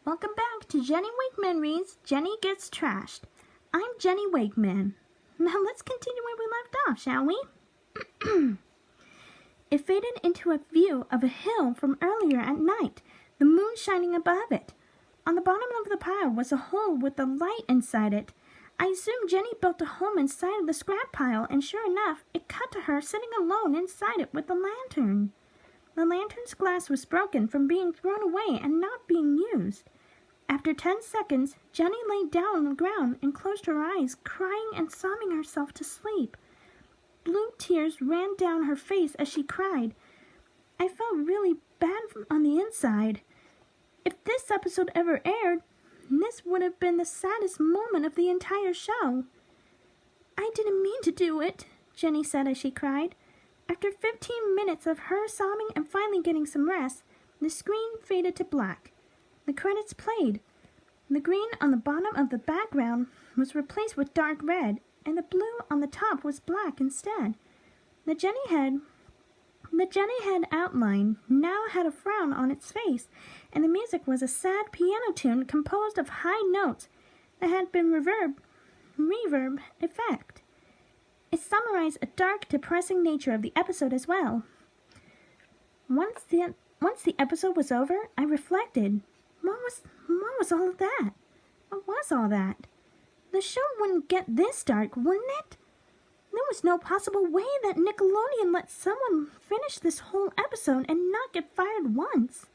Welcome back to Jenny Wakeman Reads Jenny Gets Trashed. I'm Jenny Wakeman. Now let's continue where we left off, shall we? It faded into a view of a hill from earlier at night, the moon shining above it. On the bottom of the pile was a hole with a light inside it. I assumed Jenny built a home inside of the scrap pile, and sure enough, it cut to her sitting alone inside it with the lantern. The lantern's glass was broken from being thrown away and not being used. After 10 seconds, Jenny lay down on the ground and closed her eyes, crying and sobbing herself to sleep. Blue tears ran down her face as she cried. I felt really bad on the inside. If this episode ever aired, this would have been the saddest moment of the entire show. I didn't mean to do it, Jenny said as she cried. After 15 minutes of her sobbing and finally getting some rest, the screen faded to black. The credits played. The green on the bottom of the background was replaced with dark red, and the blue on the top was black instead. The Jenny head outline now had a frown on its face, and the music was a sad piano tune composed of high notes that had been reverb effect. It summarized a dark, depressing nature of the episode as well. Once the episode was over, I reflected. What was all of that? What was all that? The show wouldn't get this dark, wouldn't it? There was no possible way that Nickelodeon let someone finish this whole episode and not get fired once.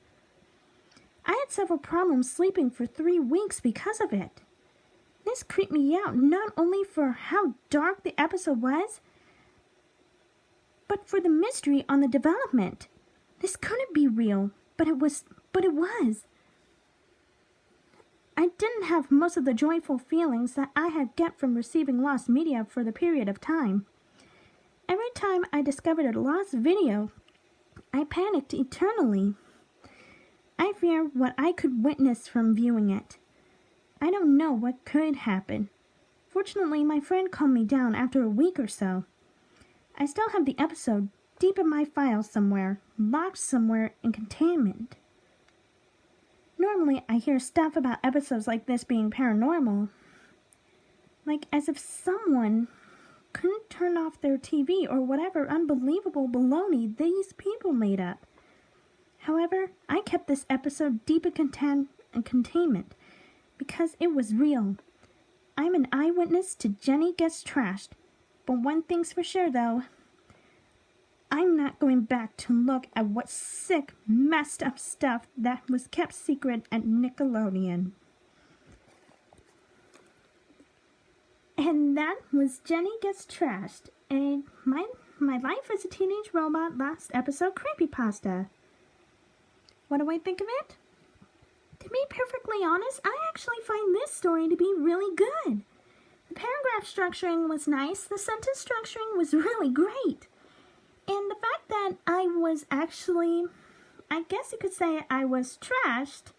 I had several problems sleeping for 3 weeks because of it. This creeped me out not only for how dark the episode was, but for the mystery on the development. This couldn't be real, but it was. I didn't have most of the joyful feelings that I had get from receiving lost media for the period of time. Every time I discovered a lost video, I panicked eternally. I feared what I could witness from viewing it. I don't know what could happen. Fortunately, my friend calmed me down after a week or so. I still have the episode deep in my files somewhere, locked somewhere in containment. Normally, I hear stuff about episodes like this being paranormal. Like as if someone couldn't turn off their TV or whatever unbelievable baloney these people made up. However, I kept this episode deep in containment because it was real. I'm an eyewitness to Jenny Gets Trashed. But one thing's for sure, though. I'm not going back to look at what sick, messed up stuff that was kept secret at Nickelodeon. And that was Jenny Gets Trashed, my life as a teenage robot last episode creepypasta. What do I think of it? To be perfectly honest, I actually find this story to be really good. The paragraph structuring was nice, the sentence structuring was really great. And the fact that I was actually, I guess you could say I was trashed.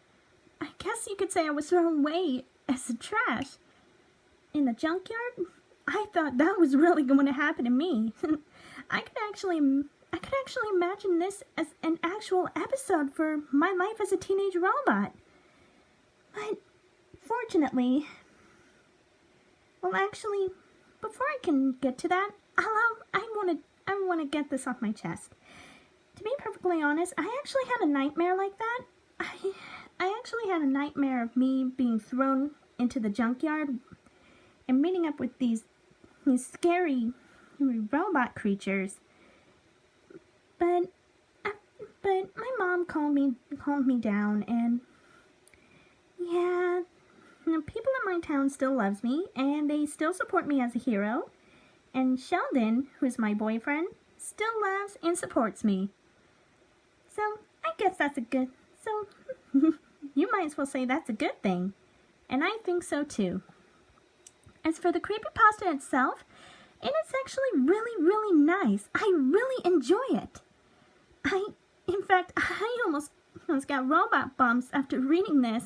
I guess you could say I was thrown away as a trash in the junkyard. I thought that was really going to happen to me. I could actually imagine this as an actual episode for my life as a teenage robot. But fortunately, well, actually, before I can get to that, I want to get this off my chest. To be perfectly honest, I actually had a nightmare like that. I actually had a nightmare of me being thrown into the junkyard and meeting up with these scary robot creatures. But my mom calmed me down, and yeah, people in my town still loves me, and they still support me as a hero. And Sheldon, who's my boyfriend, still loves and supports me. So I guess that's so you might as well say that's a good thing. And I think so too. As for the creepypasta itself, it is actually really, really nice. I really enjoy it. In fact, I almost got robot bumps after reading this.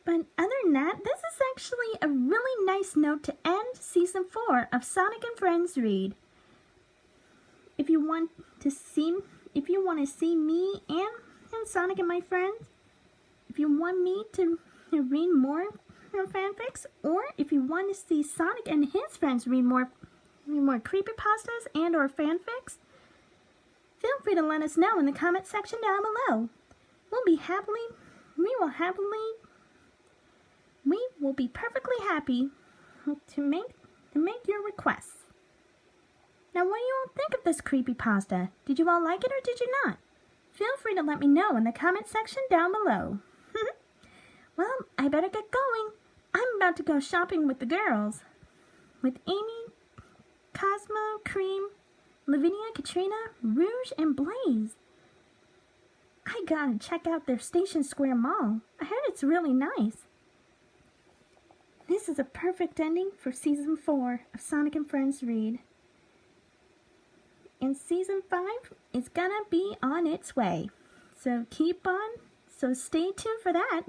But other than that, this is actually a really nice note to end Season 4 of Sonic and Friends Read. If you want to see me and Sonic and my friends, if you want me to read more fanfics, or if you want to see Sonic and his friends read more creepypastas and or fanfics, feel free to let us know in the comment section down below. We will be perfectly happy to make your requests. Now, what do you all think of this creepypasta? Did you all like it or did you not? Feel free to let me know in the comment section down below. Well, I better get going. I'm about to go shopping with the girls. With Amy, Cosmo, Cream, Lavinia, Katrina, Rouge, and Blaze. I gotta check out their Station Square Mall. I heard it's really nice. This is a perfect ending for Season 4 of Sonic and Friends Read. And Season 5 is gonna be on its way. So stay tuned for that.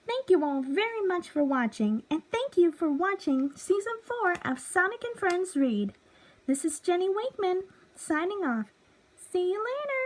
Thank you all very much for watching, and thank you for watching Season 4 of Sonic and Friends Read. This is Jenny Wakeman, signing off. See you later!